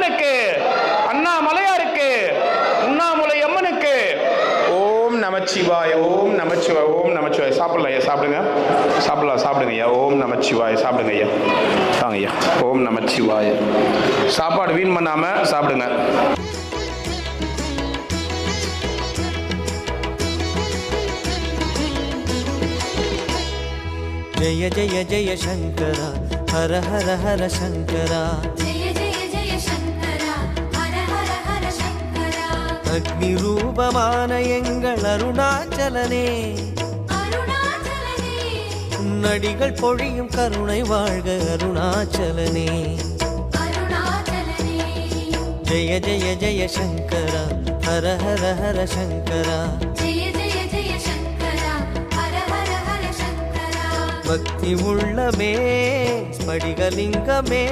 ஐயனுக்கு, அண்ணாமலையாருக்கு, உண்ணாமுலை அம்மனுக்கு. ஓம் நமச்சிவாய, ஓம் நமச்சிவாய, ஓம் நமச்சிவாய. சாப்பிடலாம் ஐயா, சாப்பிடுங்க, சாப்பிடுங்க ஐயா. ஓம் நமச்சிவாய, சாப்பிடுங்க ஐயா. வாங்க ஐயா. ஓம் நமச்சிவாய. சாப்பாடு வீண் பண்ணாம சாப்பிடுங்க. जय जय जय शंकरा, हर हर हर शंकरा. जय जय जय शंकरा, हर हर हर शंकरा. अग्नि रूपமான எங்கள் அருணாச்சலனே, அருணாச்சலனே. நடிகள் பொழியும் கருணை வாழ்க அருணாச்சலனே. அருணாச்சலனே. जय जय जय शंकरा, हर हर हर शंकरा. जय जय जय शंकरा, हर हर हर शंकरा. பக்தி உள்ளமே ஸ்படிகலிங்கமே